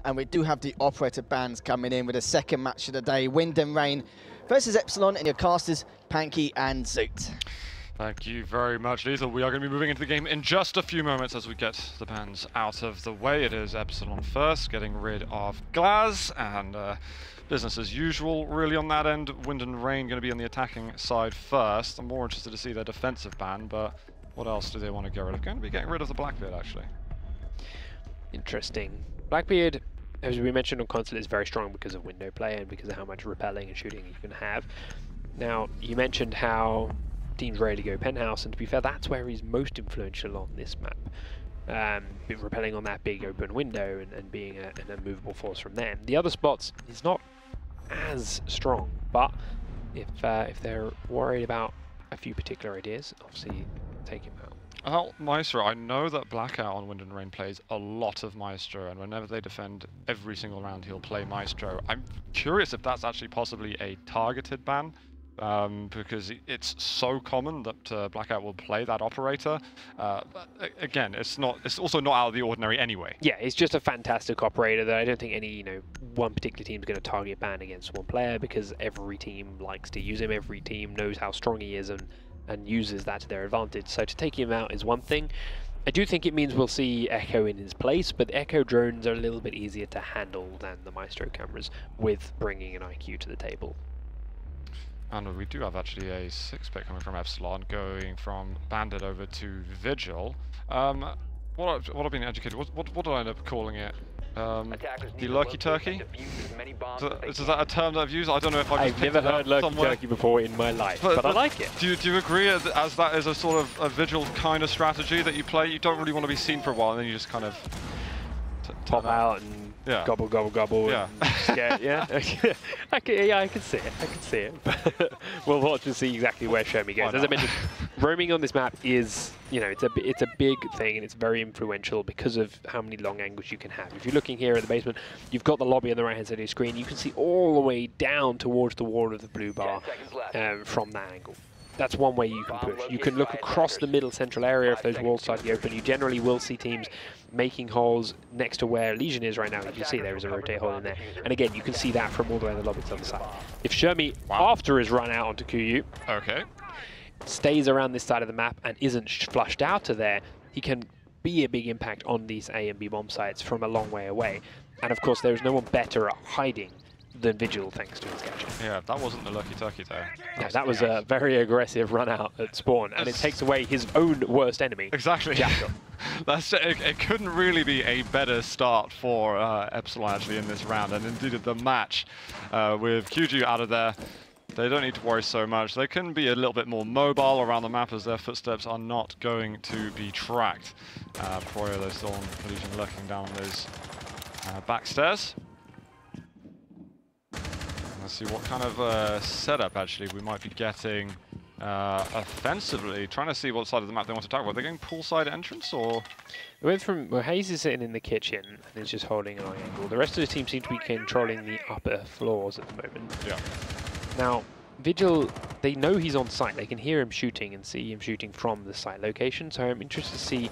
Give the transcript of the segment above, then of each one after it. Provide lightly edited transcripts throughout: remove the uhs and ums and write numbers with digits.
And we do have the operator bands coming in with a second match of the day. Wind and Rain versus Epsilon and your casters, Panky and Zoot. Thank you very much, Lethal. We are going to be moving into the game in just a few moments as we get the bands out of the way. It is Epsilon first, getting rid of Glaz, and business as usual, really, on that end. Wind and Rain going to be on the attacking side first. I'm more interested to see their defensive ban, but what else do they want to get rid of? Going to be getting rid of the Blackbeard, actually. Interesting. Blackbeard, as we mentioned on console, is very strong because of window play and because of how much repelling and shooting you can have. Now, you mentioned how teams rarely go penthouse, and to be fair, that's where he's most influential on this map. Repelling on that big open window and being an immovable force from there. The other spots, he's not as strong, but if they're worried about a few particular ideas, obviously take him out. Well, Maestro, I know that Blackout on Wind and Rain plays a lot of Maestro, and whenever they defend every single round, he'll play Maestro. I'm curious if that's actually possibly a targeted ban. Because it's so common that Blackout will play that operator. But again, it's also not out of the ordinary anyway. Yeah, it's just a fantastic operator that I don't think any one particular team is going to target ban against one player, because every team likes to use him. Every team knows how strong he is and uses that to their advantage. So to take him out is one thing. I do think it means we'll see Echo in his place, but Echo drones are a little bit easier to handle than the Maestro cameras with bringing an IQ to the table. And we do have actually a 6-pick coming from Epsilon, going from Bandit over to Vigil. What I've been educated, what did I end up calling it? The Lurky Turkey? Is that a term that I've used? I don't know if I've never heard Lurky Turkey before in my life, but I like it. Do you agree, as that is a sort of a Vigil kind of strategy that you play? You don't really want to be seen for a while, and then you just kind of pop out and gobble, gobble, gobble. Yeah. Yeah. I can see it. I can see it. We'll watch and see exactly where Shermie goes. As I mentioned, roaming on this map is, it's a big thing, and it's very influential because of how many long angles you can have. If you're looking here at the basement, you've got the lobby on the right-hand side of your screen. You can see all the way down towards the wall of the blue bar from that angle. That's one way you can push. You can look across the middle central area if those walls start to open. You generally will see teams making holes next to where Legion is right now. You can see there is a rotate hole in there. And again, you can see that from all the way in the lobby to the other side. If Shermie, after his run out onto Kuyu, stays around this side of the map and isn't flushed out to there, he can be a big impact on these A and B bomb sites from a long way away. And of course, there is no one better at hiding than Vigil, thanks to his gadget. Yeah, that wasn't the Lucky Turkey though. Yeah, that was a very aggressive run out at spawn, and it takes away his own worst enemy. Exactly. It couldn't really be a better start for Epsilon actually in this round, and indeed the match with QG out of there. They don't need to worry so much. They can be a little bit more mobile around the map as their footsteps are not going to be tracked. Proyo, though, still on Legion lurking down those back stairs. Let's see what kind of setup actually we might be getting offensively. Trying to see what side of the map they want to attack. Are they going poolside entrance or? We went from Hayes is sitting in the kitchen and is just holding an eye angle. The rest of the team seem to be controlling the upper floors at the moment. Yeah. Now, Vigil, they know he's on site. They can hear him shooting and see him shooting from the site location. So I'm interested to see.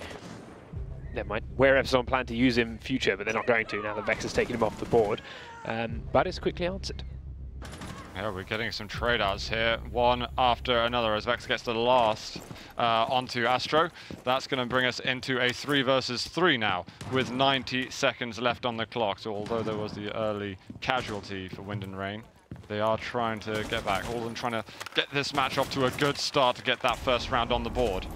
Never mind. Where Epsilon plan to use him in future, but they're not going to now that Vex has taken him off the board. But it's quickly answered. Yeah, we're getting some trade-outs here, one after another, as Vex gets the last onto Astro. That's going to bring us into a 3 versus 3 now, with 90 seconds left on the clock. So although there was the early casualty for Wind and Rain, they are trying to get back. All of them trying to get this match off to a good start to get that first round on the board.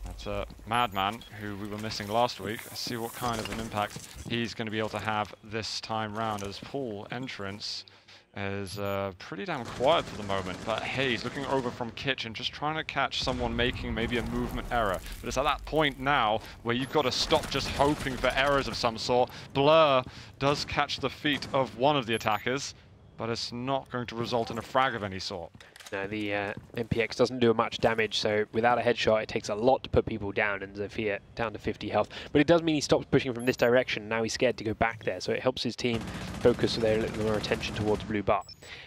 That's Madman, who we were missing last week. Let's see what kind of an impact he's going to be able to have this time round, as pool entrance is pretty damn quiet for the moment. But Hayes looking over from kitchen, just trying to catch someone making maybe a movement error. But it's at that point now where you've got to stop just hoping for errors of some sort. Blur does catch the feet of one of the attackers, but it's not going to result in a frag of any sort. No, the MPX doesn't do much damage, so without a headshot, it takes a lot to put people down, and Zofia down to 50 health. But it does mean he stops pushing from this direction. Now he's scared to go back there, so it helps his team focus their little more attention towards blue bar.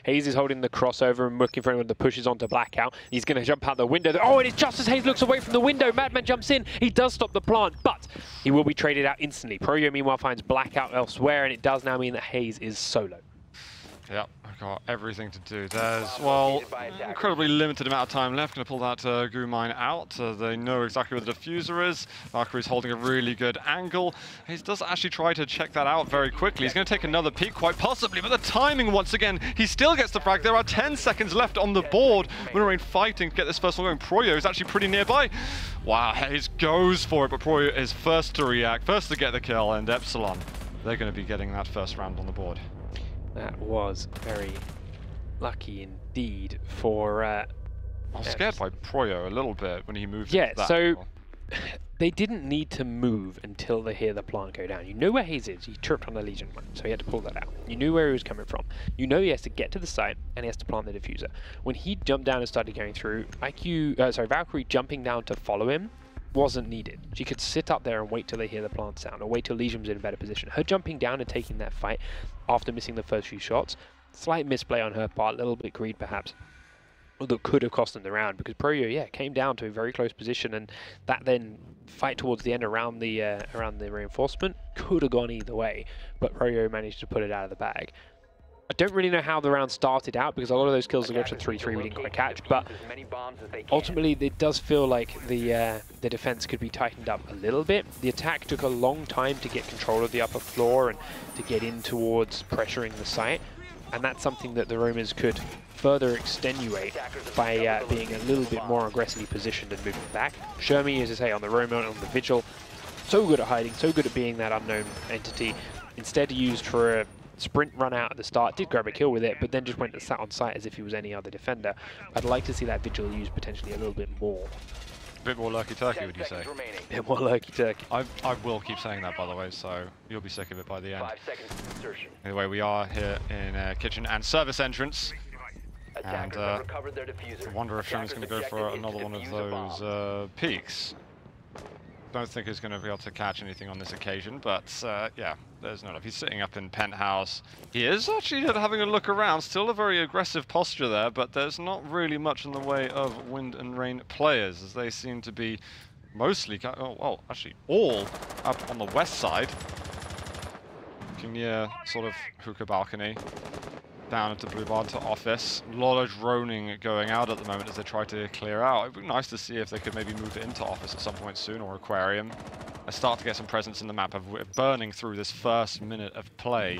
Hayes is holding the crossover and looking for anyone that pushes onto Blackout. He's going to jump out the window. Oh, and it's just as Hayes looks away from the window. Madman jumps in. He does stop the plant, but he will be traded out instantly. Proyo, meanwhile, finds Blackout elsewhere, and it does now mean that Hayes is solo. Yep, I've got everything to do. There's, well, incredibly limited amount of time left. Going to pull that goo mine out. They know exactly where the diffuser is. Valkyrie's holding a really good angle. He does actually try to check that out very quickly. He's going to take another peek, quite possibly, but the timing, once again, he still gets the frag. There are 10 seconds left on the board. Winter fighting to get this first one going. Proyo is actually pretty nearby. Wow, Hayes goes for it, but Proyo is first to react, first to get the kill, and Epsilon, they're going to be getting that first round on the board. That was very lucky indeed for... I was scared by Proyo a little bit when he moved. Yeah, that so they didn't need to move until they hear the plant go down. You know where Hayes is. He tripped on the Legion one, so he had to pull that out. You knew where he was coming from. You know he has to get to the site, and he has to plant the diffuser. When he jumped down and started going through, Valkyrie jumping down to follow him wasn't needed. She could sit up there and wait till they hear the plant sound, or wait till Legion was in a better position. Her jumping down and taking that fight after missing the first few shots, slight misplay on her part, a little bit greed perhaps, that could have cost them the round, because Proyo, yeah, came down to a very close position, and that then fight towards the end around the reinforcement could have gone either way, but Proyo managed to put it out of the bag. I don't really know how the round started out, because a lot of those kills that go to 3-3 we didn't quite catch, but ultimately it does feel like the defense could be tightened up a little bit. The attack took a long time to get control of the upper floor and to get in towards pressuring the site, and that's something that the Roamers could further extenuate by being a little bit more aggressively positioned and moving back. Shermie, as I say, on the Roamer, on the Vigil, so good at hiding, so good at being that unknown entity. Instead used for a sprint run out at the start, did grab a kill with it, but then just went and sat on site as if he was any other defender. I'd like to see that Vigil used potentially a little bit more. A bit more lurky-turkey, would you say? A bit more lurky-turkey. I will keep saying that, by the way, so you'll be sick of it by the end. Anyway, we are here in kitchen and service entrance. And I wonder if Sherman's going to go for another one of those peaks. Don't think he's going to be able to catch anything on this occasion, but yeah, there's not enough. He's sitting up in penthouse. He is actually having a look around. Still a very aggressive posture there, but there's not really much in the way of Wind and Rain players, as they seem to be mostly, oh, well, actually all up on the west side, looking near sort of hookah balcony. Down into blue bar to office. A lot of droning going out at the moment as they try to clear out. It would be nice to see if they could maybe move it into office at some point soon, or aquarium. I start to get some presence in the map of burning through this first minute of play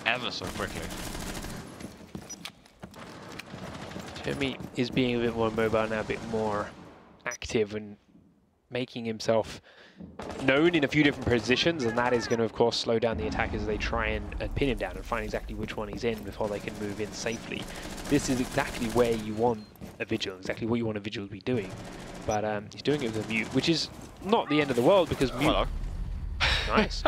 ever so quickly. Shermie is being a bit more mobile now, a bit more active and making himself known in a few different positions, and that is going to, of course, slow down the attackers as they try and pin him down and find exactly which one he's in before they can move in safely. This is exactly where you want a Vigil, exactly what you want a Vigil to be doing. But he's doing it with a Mute, which is not the end of the world, because Mute... Hello. Nice.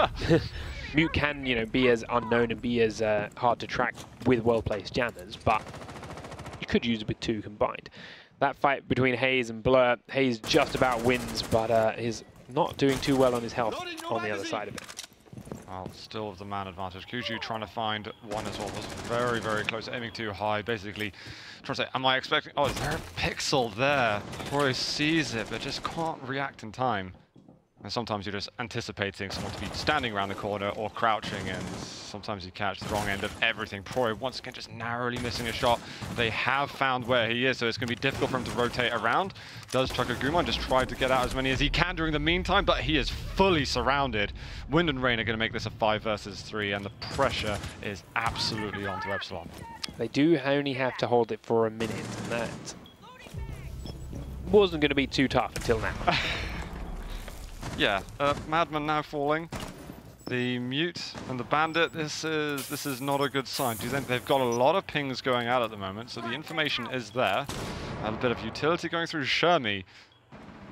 Mute can, you know, be as unknown and be as hard to track with well-placed jammers, but you could use it with two combined. That fight between Hayes and Blur, Hayes just about wins, but is not doing too well on his health on the other side of it. Well, still with the man advantage. Kuju trying to find one as well. Was very, very close, aiming too high. Basically, trying to say, am I expecting... Oh, is there a pixel there? Roy sees it, but just can't react in time. And sometimes you're just anticipating someone to be standing around the corner or crouching, and sometimes you catch the wrong end of everything. Proy, once again, just narrowly missing a shot. They have found where he is, so it's going to be difficult for him to rotate around. Does chuck a Guman, just try to get out as many as he can during the meantime, but he is fully surrounded. Wind and Rain are going to make this a 5 versus 3, and the pressure is absolutely on to Epsilon. They do only have to hold it for a minute, and that wasn't going to be too tough until now. Yeah, Madman now falling. The Mute and the Bandit, this is not a good sign. They've got a lot of pings going out at the moment, so the information is there. A bit of utility going through Shermie.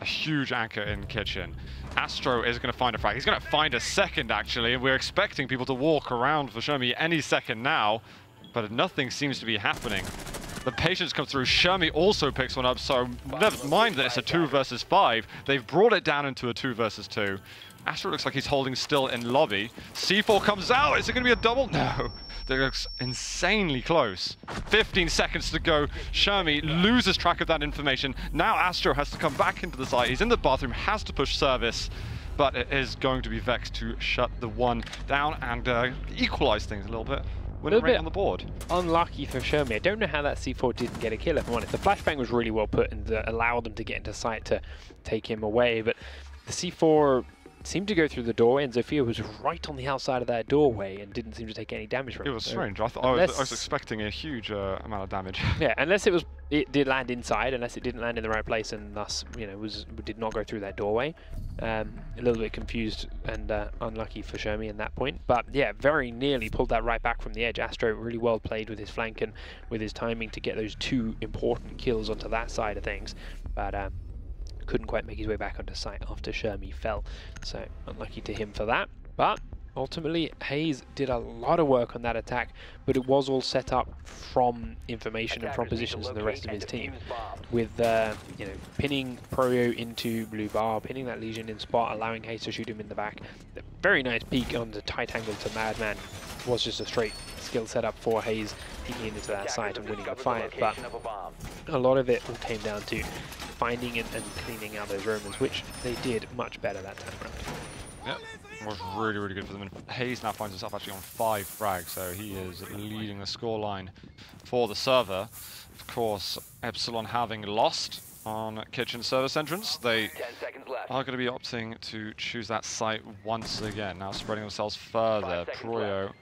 A huge anchor in kitchen. Astro is going to find a frag. He's going to find a second, actually, and we're expecting people to walk around for Shermie any second now, but nothing seems to be happening. The patience comes through. Shermie also picks one up, so never mind that it's a 2 versus 5. They've brought it down into a 2 versus 2. Astro looks like he's holding still in lobby. C4 comes out. Is it going to be a double? No. That looks insanely close. 15 seconds to go. Shermie loses track of that information. Now Astro has to come back into the site. He's in the bathroom, has to push service. But it is going to be Vex to shut the one down and equalize things a little bit. Winning rate on the board. Unlucky for Shermie. I don't know how that C4 didn't get a kill, if I'm honest. The flashbang was really well put and allowed them to get into sight to take him away. But the C4 seemed to go through the doorway, and Zofia was right on the outside of that doorway and didn't seem to take any damage from it. It was strange. I was expecting a huge amount of damage. Yeah, unless it did land inside, unless it didn't land in the right place and thus, you know, did not go through that doorway. A little bit confused and unlucky for Shermie in that point. But yeah, very nearly pulled that right back from the edge. Astro really well played with his flank and with his timing to get those 2 important kills onto that side of things. But couldn't quite make his way back onto site after Shermie fell. So unlucky to him for that. But ultimately, Hayes did a lot of work on that attack, but it was all set up from information and from positions of the rest of his team. With, you know, pinning Proyo into blue bar, pinning that Legion in spot, allowing Hayes to shoot him in the back. The very nice peek on the tight angle to Madman was just a straight skill setup for Hayes, peeking into that site and winning the fight. But a lot of it all came down to finding and cleaning out those Romans, which they did much better that time around. Yep. Was really, really good for them. And Hayes now finds himself actually on 5 frags, so he is leading the scoreline for the server. Of course, Epsilon having lost on Kitchen Service Entrance, they are going to be opting to choose that site once again. Now spreading themselves further. Proyo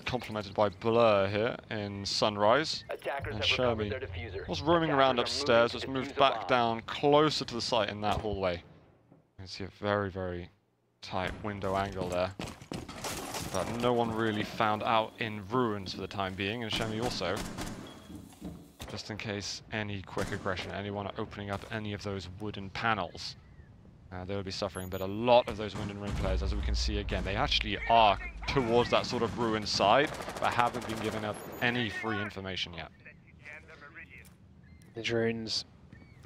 complemented by Blur here in Sunrise. And Shermie was roaming around upstairs, was moved back down closer to the site in that hallway. You can see a very, very tight window angle there. But no one really found out in ruins for the time being, and Shermie also. Just in case any quick aggression, anyone opening up any of those wooden panels, they will be suffering. But a lot of those Wind and Rain players, as we can see again, they actually are towards that sort of ruined side, but haven't been given up any free information yet. The drones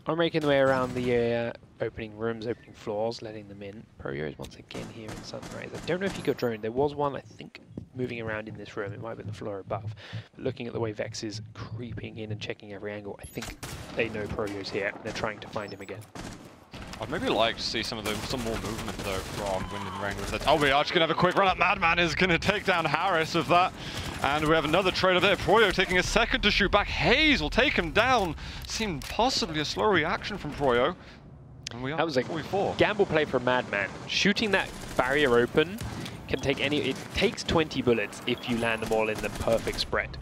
are making their way around the opening rooms, opening floors, letting them in. Proyo is once again here in Sunrise. I don't know if he got droned. There was one, I think, moving around in this room. It might have been the floor above. But looking at the way Vex is creeping in and checking every angle, I think they know Proyo's here and they're trying to find him again. I'd maybe like to see some more movement though from Wind and Rain with that. Oh, we are just going to have a quick run up. Madman is going to take down Harris with that. And we have another trade there. Proyo taking a second to shoot back. Hayes will take him down. Seemed possibly a slow reaction from Proyo. And we are that was a 44. Gamble play for Madman. Shooting that barrier open can take it takes 20 bullets if you land them all in the perfect spread.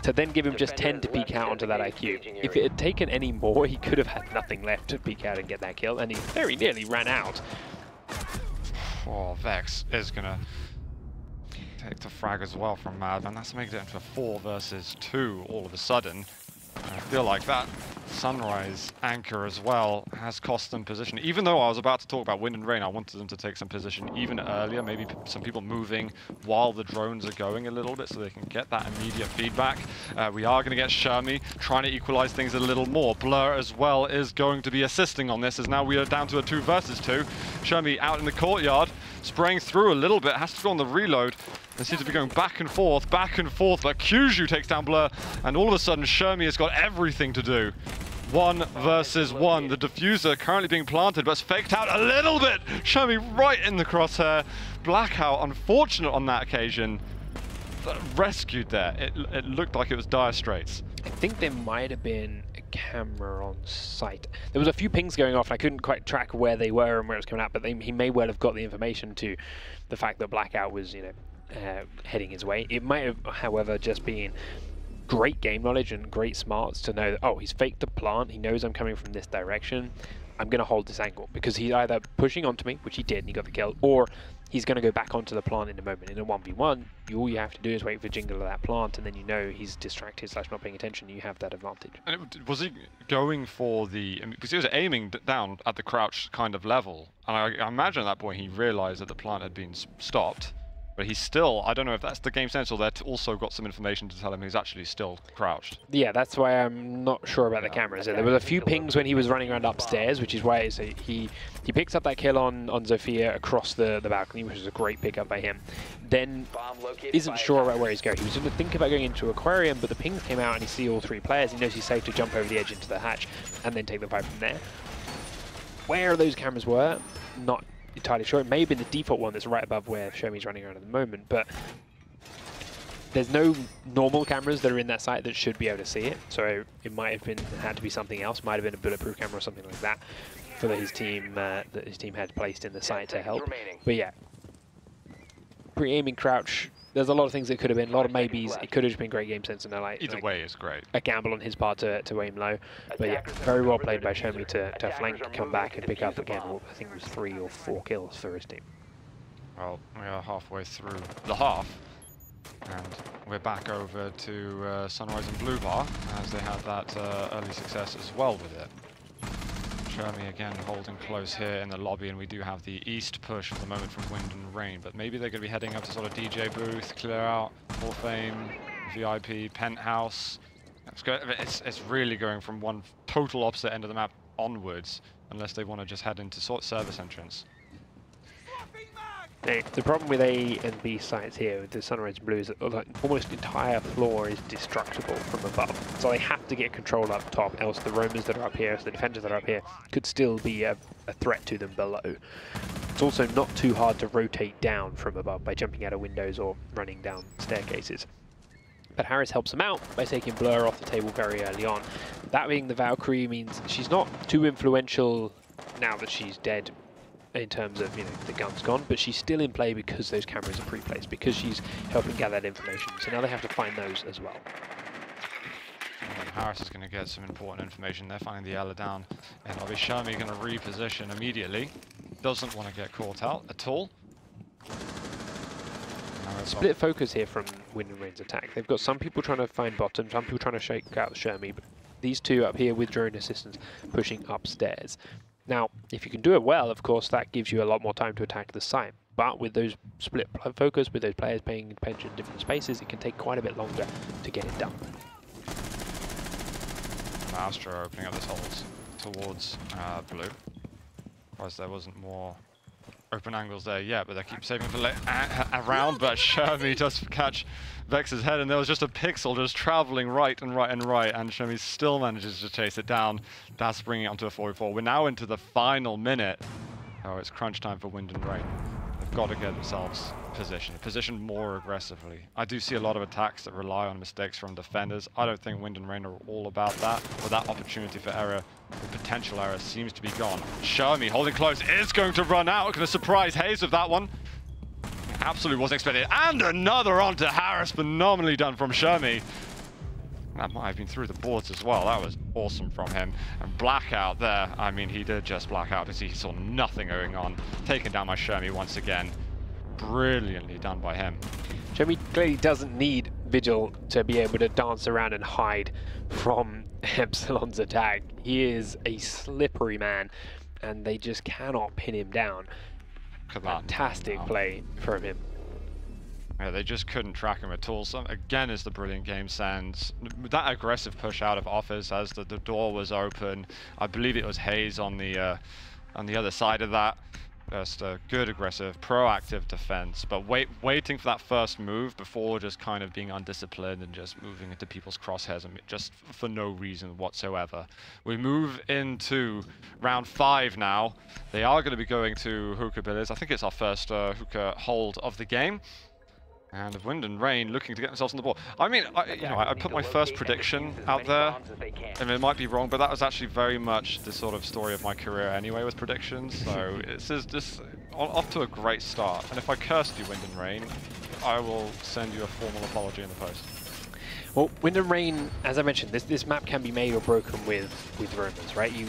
To then give him just 10 to peek out onto that IQ. If it had taken any more, he could have had nothing left to peek out and get that kill, and he very nearly ran out. Oh, Vex is going to take the frag as well from Madman. That's making it into a 4 versus 2 all of a sudden. I feel like that Sunrise anchor as well has cost them position. Even though I was about to talk about Wind and Rain, I wanted them to take some position even earlier. Maybe some people moving while the drones are going a little bit so they can get that immediate feedback. We are going to get Shermie trying to equalize things a little more. Blur as well is going to be assisting on this, as now we are down to a 2 versus 2. Shermie out in the courtyard, spraying through a little bit, has to go on the reload. They seem to be going back and forth, but Kyuju takes down Blur, and all of a sudden Shermie has got everything to do. 1 versus 1. The diffuser currently being planted, but it's faked out a little bit. Shermie right in the crosshair. Blackout, unfortunate on that occasion. Rescued there. It looked like it was dire straits. I think there might have been a camera on site. There was a few pings going off, and I couldn't quite track where they were and where it was coming out, but he may well have got the information to the fact that Blackout was, you know, heading his way. It might have, however, just been great game knowledge and great smarts to know that, oh, he's faked the plant, he knows I'm coming from this direction, I'm going to hold this angle, because he's either pushing onto me, which he did and he got the kill, or he's going to go back onto the plant in a moment. In a 1v1, all you have to do is wait for jingle of that plant, and then you know he's distracted / not paying attention, you have that advantage. And was he going for the, because he was aiming down at the crouch kind of level, and I imagine at that point he realized that the plant had been stopped. But he's still, I don't know if that's the game sense or they've also got some information to tell him he's actually still crouched. Yeah, that's why I'm not sure about the cameras. There was a few pings when he was running around upstairs, which is why he picks up that kill on Zofia across the balcony, which is a great pickup by him. Then isn't sure about where he's going. He was going to think about going into Aquarium, but the pings came out and he sees all three players. He knows he's safe to jump over the edge into the hatch and then take the fight from there. Where those cameras were, not entirely sure. It may have been the default one that's right above where Shomi's running around at the moment, but there's no normal cameras that are in that site that should be able to see it. So it might have been had to be something else. Might have been a bulletproof camera or something like that for his team had placed in the site to help. But yeah, pre-aiming crouch. There's a lot of things that could have been, a lot of maybes. It could have just been great game sense, and either way is great. A gamble on his part to aim low, but yeah, very well played by Shomi to flank, come back, and pick up again. I think it was 3 or 4 kills for his team. Well, we are halfway through the half, and we're back over to Sunrise and Blue Bar as they had that early success as well with it. Shomi again holding close here in the lobby, and we do have the east push at the moment from Wind and Rain, but maybe they're going to be heading up to sort of DJ booth, clear out, Hall of Fame, VIP, Penthouse. It's really going from one total opposite end of the map onwards, unless they want to just head into sort of service entrance. The problem with A and B sites here with the Sunrise Blue is that almost the entire floor is destructible from above. So they have to get control up top, else the roamers that are up here, so the defenders that are up here, could still be a threat to them below. It's also not too hard to rotate down from above by jumping out of windows or running down staircases. But Harris helps them out by taking Blur off the table very early on. That being the Valkyrie means she's not too influential now that she's dead, in terms of, the gun's gone, but she's still in play because those cameras are pre-placed, because she's helping gather that information. So now they have to find those as well. And Harris is going to get some important information. They're finding the Ella down, and obviously Shomi going to reposition immediately. Doesn't want to get caught out at all. Split focus here from Wind and Rain's attack. They've got some people trying to find bottom, some people trying to shake out Shomi, but these two up here with drone assistance pushing upstairs. Now, if you can do it well, of course, that gives you a lot more time to attack the site. But with those split focus, with those players paying attention in different spaces, it can take quite a bit longer to get it done. Astro opening up this holes towards blue. Otherwise, there wasn't more open angles there yet, but they keep saving for around. But Shomi does catch Vex's head, and there was just a pixel just traveling right and right and right, and Shomi still manages to chase it down. That's bringing it onto a 4v4. We're now into the final minute. Oh, it's crunch time for Wind and Rain. They've got to get themselves positioned more aggressively. I do see a lot of attacks that rely on mistakes from defenders. I don't think Wind and Rain are all about that, but that opportunity for error, the potential error, seems to be gone. Shomi holding close is going to run out. Going to surprise Hayes with that one. Absolutely wasn't expected. And another onto Harris. Phenomenally done from Shomi. That might have been through the boards as well. That was awesome from him. And Blackout there, I mean, he did just black out because he saw nothing going on. Taken down by Shomi once again. Brilliantly done by him. Shomi clearly doesn't need Vigil to be able to dance around and hide from Epsilon's attack. He is a slippery man, and they just cannot pin him down. Fantastic play from him. Yeah, they just couldn't track him at all. So again, is the brilliant game sense. That aggressive push out of office as the door was open. I believe it was Hayes on the other side of that. Just a good, aggressive, proactive defense, but waiting for that first move before just kind of being undisciplined and just moving into people's crosshairs and just for no reason whatsoever. We move into round 5 now. They are going to be going to Hookah Billies. I think it's our first Hookah hold of the game. And Wind and Rain looking to get themselves on the board. I mean, I put my first prediction out there, and it might be wrong, but that was actually very much the sort of story of my career anyway with predictions. So it's just off to a great start. And if I cursed you, Wind and Rain, I will send you a formal apology in the post. Well, Wind and Rain, as I mentioned, this map can be made or broken with roamers, right? You,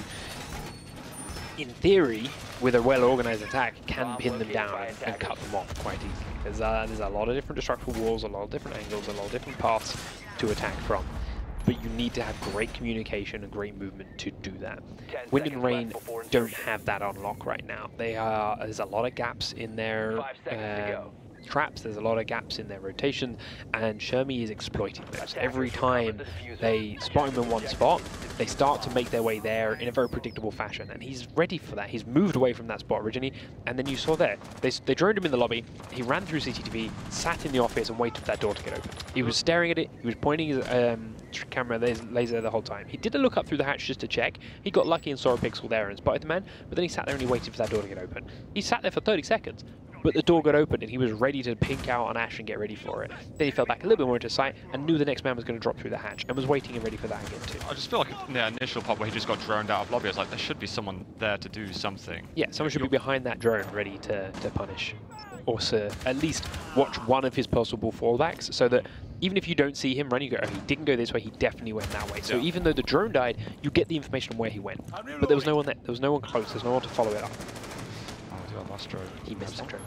in theory, with a well-organized attack, can pin them down and cut them off quite easily. There's a lot of different destructible walls, a lot of different angles, a lot of different paths to attack from. But you need to have great communication and great movement to do that. Wind and Rain don't have that on lock right now. There's a lot of gaps in their traps, there's a lot of gaps in their rotation, and Shermie is exploiting those. Every time they spot him in one spot, they start to make their way there in a very predictable fashion, and he's ready for that. He's moved away from that spot originally, and then you saw there, they droned him in the lobby, he ran through CCTV, sat in the office and waited for that door to get open. He was staring at it, he was pointing his camera laser the whole time. He did a look up through the hatch just to check. He got lucky and saw a pixel there and spotted the man, but then he sat there and he waited for that door to get open. He sat there for 30 seconds, but the door got open and he was ready to pink out on Ash and get ready for it. Then he fell back a little bit more into sight and knew the next man was going to drop through the hatch and was waiting and ready for that again too. I just feel like in the initial part where he just got droned out of lobby, I was like, there should be someone there to do something. Yeah, someone should be behind that drone ready to punish. Or to at least watch one of his possible fallbacks, so that even if you don't see him run, you go, oh, he didn't go this way, he definitely went that way. So even though the drone died, you get the information on where he went. But there was no one there. There was no one close. There's no one to follow it up. Oh, last drone. He missed the drone.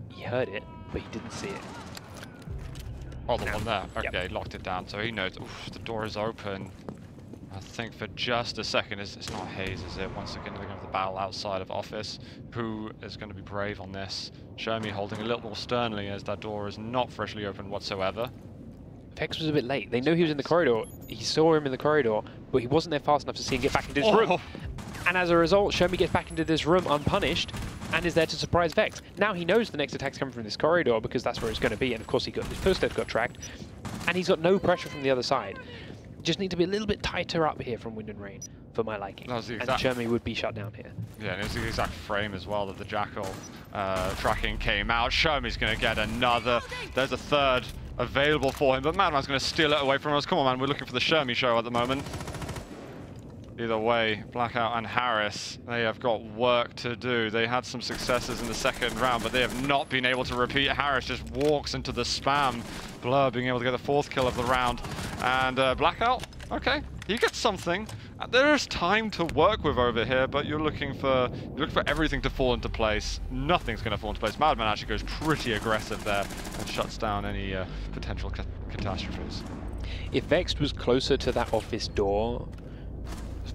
He heard it, but he didn't see it. Oh, the one there. Okay, locked it down. So he knows, oof, the door is open. I think for just a second, it's not Hayes, is it? Once again, looking at the battle outside of office. Who is going to be brave on this? Shermie holding a little more sternly as that door is not freshly opened whatsoever. Vex was a bit late. They know he was in the corridor. He saw him in the corridor, but he wasn't there fast enough to see him get back into his room. And as a result, Shermie gets back into this room unpunished and is there to surprise Vex. Now he knows the next attack's coming from this corridor because that's where it's going to be. And of course, his first death got tracked. And he's got no pressure from the other side. Just need to be a little bit tighter up here from Wind and Rain for my liking. And Shermie would be shut down here. Yeah, and it was the exact frame as well that the Jackal tracking came out. Shermie's going to get another. There's a third available for him, but Madman's going to steal it away from us. Come on, man, we're looking for the Shermie show at the moment. Either way, Blackout and Harris, they have got work to do. They had some successes in the second round, but they have not been able to repeat. Harris just walks into the spam. Blur being able to get the fourth kill of the round. And Blackout, okay, he gets something. There is time to work with over here, but you're looking for everything to fall into place. Nothing's going to fall into place. Madman actually goes pretty aggressive there and shuts down any potential catastrophes. If Vex was closer to that office door,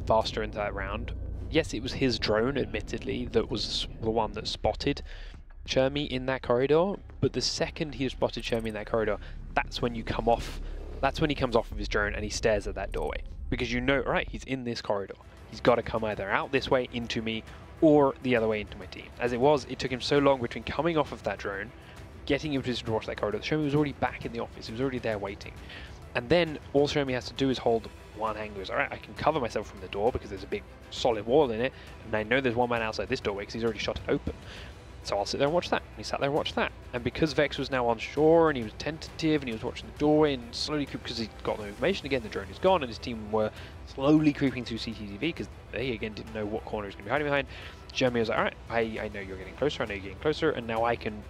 faster into that round. Yes, it was his drone, admittedly, that was the one that spotted Shermie in that corridor, but the second he spotted Shermie in that corridor, that's when you come off, that's when he comes off of his drone and he stares at that doorway. Because you know, right, he's in this corridor. He's got to come either out this way into me or the other way into my team. As it was, it took him so long between coming off of that drone, getting him to watch that corridor. Shermie was already back in the office, he was already there waiting. And then all Shermie has to do is hold one angle. Goes, all right, I can cover myself from the door because there's a big solid wall in it, and I know there's one man outside this doorway because he's already shot it open. So I'll sit there and watch that. And he sat there and watched that. And because Vex was now on shore and he was tentative and he was watching the doorway and slowly creeping because he got no information again, the drone is gone and his team were slowly creeping through CCTV because they again didn't know what corner he was going to be hiding behind. Shermie was like, all right, I know you're getting closer, I know you're getting closer, and now I can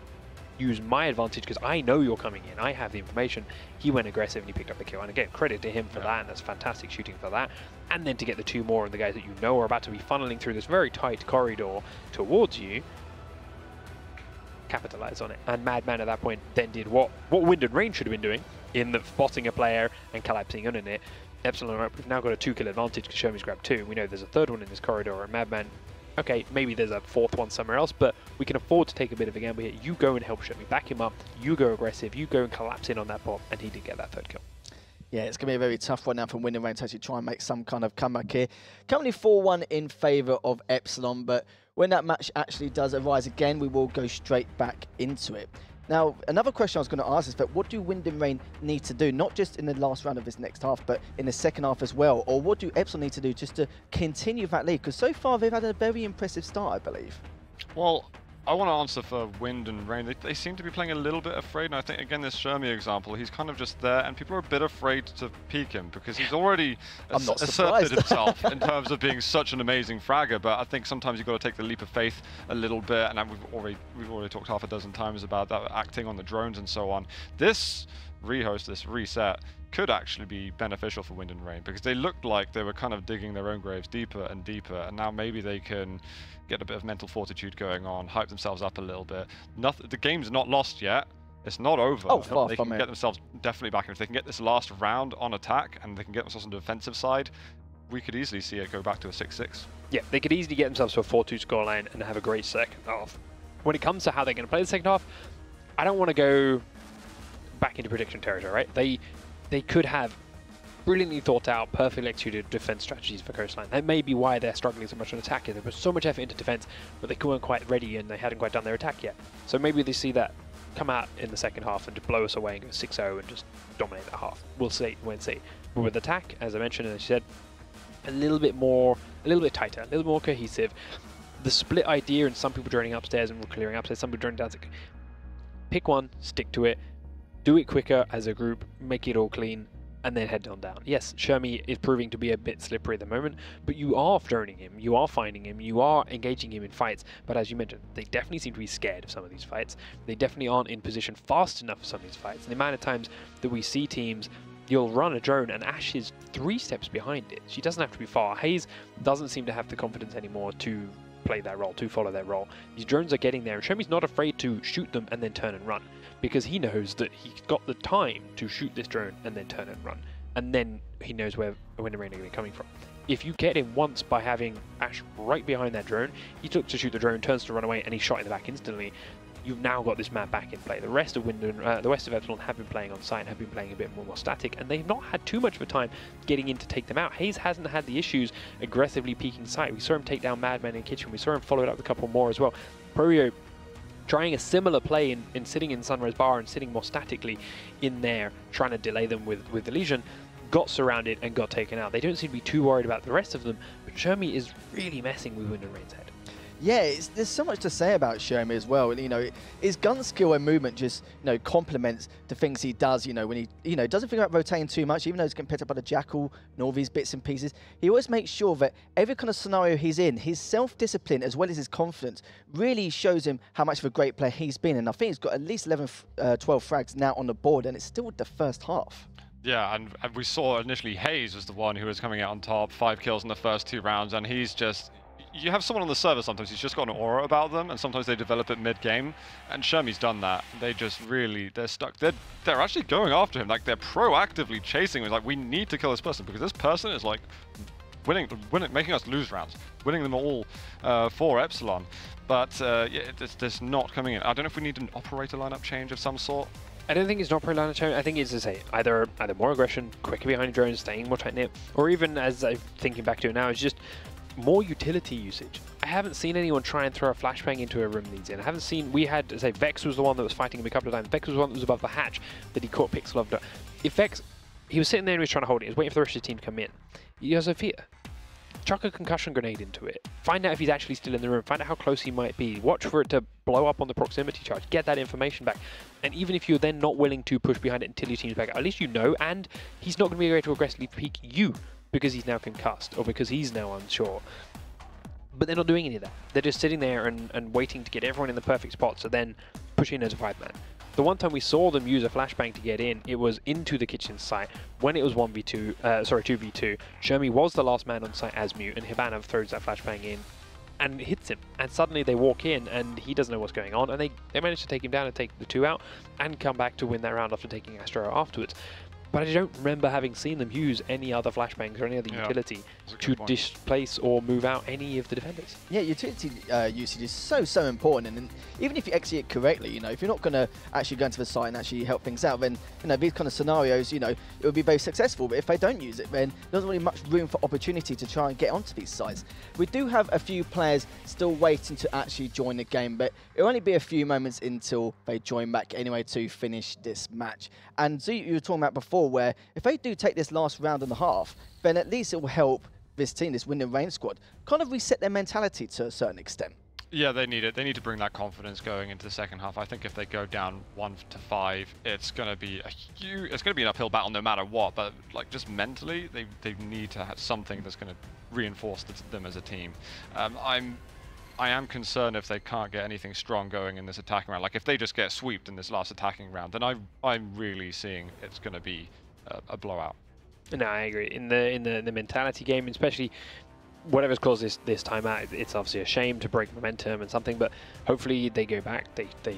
use my advantage because I know you're coming in. I have the information. He went aggressive and he picked up the kill. And again, credit to him for that, and that's fantastic shooting for that. And then to get the two more of the guys that you know are about to be funneling through this very tight corridor towards you, capitalize on it. And Madman at that point then did what Wind and Rain should have been doing in the spotting a player and collapsing on it. Epsilon, right, we've now got a 2-kill advantage because Shermie's grabbed 2. We know there's a third one in this corridor, and Madman, okay, maybe there's a fourth one somewhere else, but we can afford to take a bit of a gamble here. You go and help Shermie, back him up, you go aggressive, you go and collapse in on that bot, and he did get that third kill. Yeah, it's going to be a very tough one now from Wind and Rain to actually try and make some kind of comeback here. Currently 4-1 in favour of Epsilon, but when that match actually does arise again, we will go straight back into it. Now, another question I was going to ask is that what do Wind and Rain need to do, not just in the last round of this next half, but in the second half as well? Or what do Epsilon need to do just to continue that lead? Because so far they've had a very impressive start, I believe. Well, I want to answer for Wind and Rain. They seem to be playing a little bit afraid, and I think, again, this Shermie example, he's kind of just there, and people are a bit afraid to peek him because he's already asserted himself in terms of being such an amazing fragger, but I think sometimes you've got to take the leap of faith a little bit, and we've already talked half a dozen times about that, acting on the drones and so on. This rehost, this reset, could actually be beneficial for Wind and Rain because they looked like they were kind of digging their own graves deeper and deeper, and now maybe they can get a bit of mental fortitude going on, hype themselves up a little bit. The game's not lost yet. It's not over. Oh, they can get themselves definitely back. And if they can get this last round on attack and they can get themselves on the defensive side, we could easily see it go back to a 6-6. Yeah, they could easily get themselves to a 4-2 scoreline and have a great second half. When it comes to how they're going to play the second half, I don't want to go back into prediction territory, right? They could have brilliantly thought out, perfectly executed defense strategies for Coastline. That may be why they're struggling so much on attack. There was so much effort into defense, but they weren't quite ready and they hadn't quite done their attack yet. So maybe they see that come out in the second half and just blow us away and go 6-0 and just dominate that half. We'll see, we'll see. But with attack, as I mentioned, and as you said, a little bit tighter, a little more cohesive. The split idea, and some people joining upstairs and we're clearing upstairs, some people joining downstairs. Pick one, stick to it, do it quicker as a group, make it all clean, and then head on down. Yes, Shermie is proving to be a bit slippery at the moment, but you are droning him, you are finding him, you are engaging him in fights. But as you mentioned, they definitely seem to be scared of some of these fights. They definitely aren't in position fast enough for some of these fights. And the amount of times that we see teams, you'll run a drone and Ash is 3 steps behind it. She doesn't have to be far. Hayes doesn't seem to have the confidence anymore to play that role, to follow their role. These drones are getting there, and Shermie's not afraid to shoot them and then turn and run, because he knows that he's got the time to shoot this drone and then turn and run. And then he knows where Wind and Rain are going to be coming from. If you get him once by having Ash right behind that drone, he looks to shoot the drone, turns to run away, and he's shot in the back instantly. You've now got this map back in play. The rest of the rest of Epsilon have been playing on site, have been playing a bit more static, and they've not had too much of a time getting in to take them out. Hayes hasn't had the issues aggressively peeking site. We saw him take down Madman in Kitchen. We saw him follow it up with a couple more as well. Prorio trying a similar play in sitting in Sunrise Bar and sitting more statically in there, trying to delay them with the Legion. Got surrounded and got taken out. They don't seem to be too worried about the rest of them, but Shermie is really messing with Wind and Rain's head. Yeah, there's so much to say about Shermie as well. You know, his gun skill and movement just, complements the things he does. When he, doesn't think about rotating too much, even though he's getting picked up by the Jackal and all these bits and pieces. He always makes sure that every kind of scenario he's in, his self-discipline as well as his confidence really shows him how much of a great player he's been. And I think he's got at least 11, 12 frags now on the board, and it's still the first half. Yeah, and we saw initially Hayes was the one who was coming out on top, 5 kills in the first 2 rounds, and he's just... You have someone on the server sometimes who's just got an aura about them, and sometimes they develop it mid-game, and Shermie's done that. They just really, they're stuck. They're actually going after him, like they're proactively chasing him. Like, we need to kill this person, because this person is like winning, making us lose rounds, winning them all for Epsilon. But yeah, there's not coming in. I don't know if we need an operator lineup change of some sort. I don't think it's not pro lineup change. I think it's to say either more aggression, quicker behind drones, staying more tight knit, or even, as I'm thinking back to it now, it's just more utility usage. I haven't seen anyone try and throw a flashbang into a room leads in. I haven't seen, we had, say, Vex was the one that was fighting him a couple of times. Vex was the one that was above the hatch that he caught Pixel of. If Vex, he was sitting there and he was trying to hold it, he was waiting for the rest of the team to come in. Sophia, chuck a concussion grenade into it. Find out if he's actually still in the room. Find out how close he might be. Watch for it to blow up on the proximity charge. Get that information back. And even if you're then not willing to push behind it until your team's back, at least you know, and he's not going to be able to aggressively peek you because he's now concussed or because he's now unsure. But they're not doing any of that. They're just sitting there and waiting to get everyone in the perfect spot, so then push in as a 5-man. The one time we saw them use a flashbang to get in, it was into the kitchen site when it was 2v2. Shermie was the last man on site as Mute, and Hibana throws that flashbang in and hits him. And suddenly they walk in and he doesn't know what's going on, and they manage to take him down and take the 2 out and come back to win that round after taking Astro afterwards. But I don't remember having seen them use any other flashbangs or any other utility to displace or move out any of the defenders. Yeah, utility usage is so important, and even if you execute it correctly, if you're not going to actually go into the site and actually help things out, then these kind of scenarios, it will be very successful. But if they don't use it, then there's not really much room for opportunity to try and get onto these sites. We do have a few players still waiting to actually join the game, but it'll only be a few moments until they join back anyway to finish this match. And so you were talking about before, where if they do take this last round and a half, then at least it will help this team, this Wind and Rain squad, kind of reset their mentality to a certain extent. Yeah, they need it. They need to bring that confidence going into the second half. I think if they go down 1-5, it's going to be an uphill battle no matter what. But like just mentally, they need to have something that's going to reinforce them as a team. I am concerned if they can't get anything strong going in this attacking round. Like if they just get sweeped in this last attacking round, then I'm really seeing it's going to be a blowout. No, I agree. In the mentality game, especially whatever's caused this time out, it's obviously a shame to break momentum and something, but hopefully they go back, they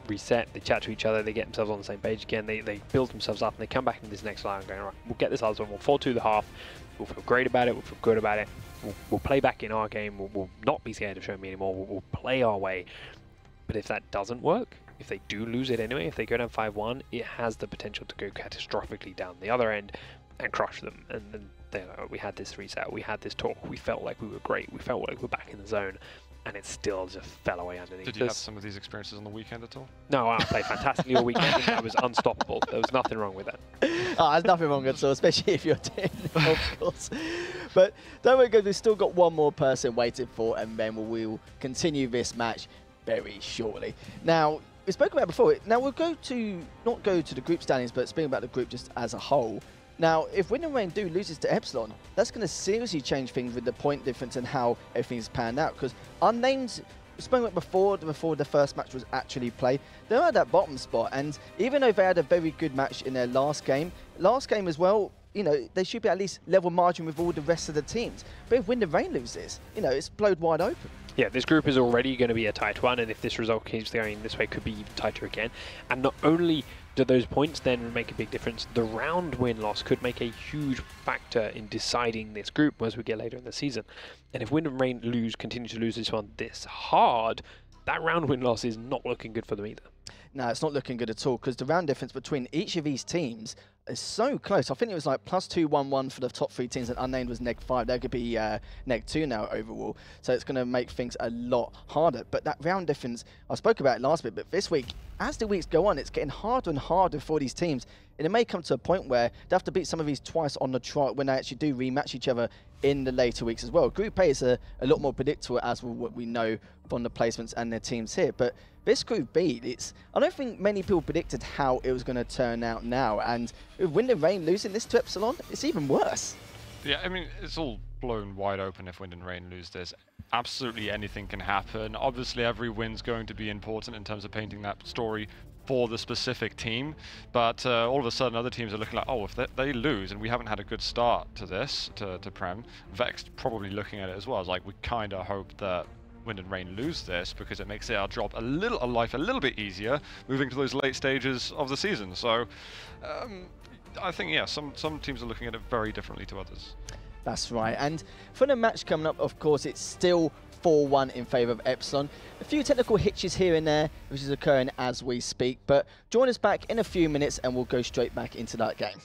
reset, they chat to each other, they get themselves on the same page again, they build themselves up, and they come back in this next line going, all right, we'll get this last one, we'll fall to the half, we'll feel great about it, we'll feel good about it, we'll play back in our game, we'll not be scared of Shermie anymore, we'll play our way. But if that doesn't work, if they do lose it anyway, if they go down 5-1, it has the potential to go catastrophically down the other end and crush them. And then we had this reset, we had this talk, we felt like we were great, we felt like we were back in the zone, and it still just fell away underneath. Did you have some of these experiences on the weekend at all? No, I played fantastically all weekend, and I was unstoppable. There was nothing wrong with that. Oh, there's nothing wrong at all, especially if you're doing it, of course. But don't worry, guys, we've still got one more person waiting for, and then we'll continue this match very shortly. Now, we spoke about it before. Now, we'll not go to the group standings, but speaking about the group just as a whole. Now, if Wind and Rain do loses to Epsilon, that's going to seriously change things with the point difference and how everything's panned out. Because Unnamed, spoken about before the first match was actually played, they're at that bottom spot. And even though they had a very good match in their last game as well, you know, they should be at least level margin with all the rest of the teams. But if Wind and Rain loses, you know, it's blowed wide open. Yeah, this group is already going to be a tight one, and if this result keeps going this way, it could be even tighter again. And not only do those points then make a big difference, the round win-loss could make a huge factor in deciding this group as we get later in the season. And if Wind and Rain continue to lose this one this hard, that round win-loss is not looking good for them either. No, it's not looking good at all, because the round difference between each of these teams is so close. I think it was like +2-1-1 for the top 3 teams, and Unnamed was -5. That could be -2 now overall. So it's going to make things a lot harder. But that round difference, I spoke about it last bit, but this week, as the weeks go on, it's getting harder and harder for these teams. And it may come to a point where they have to beat some of these twice on the trot when they actually do rematch each other in the later weeks as well. Group A is a lot more predictable, as what we know from the placements and their teams here. But this Group B, I don't think many people predicted how it was going to turn out now. And with Wind and Rain losing this to Epsilon, it's even worse. Yeah, I mean, it's all blown wide open if Wind and Rain lose this. Absolutely anything can happen. Obviously, every win's going to be important in terms of painting that story for the specific team, but all of a sudden other teams are looking like, oh, if they lose and we haven't had a good start to this, to Prem, Vex probably looking at it as well. It's like, we kind of hope that Wind and Rain lose this because it makes our job life a little bit easier moving to those late stages of the season. So I think, yeah, some teams are looking at it very differently to others. That's right. And for the match coming up, of course, it's still 4-1 in favour of Epsilon. A few technical hitches here and there, which is occurring as we speak. But join us back in a few minutes and we'll go straight back into that game.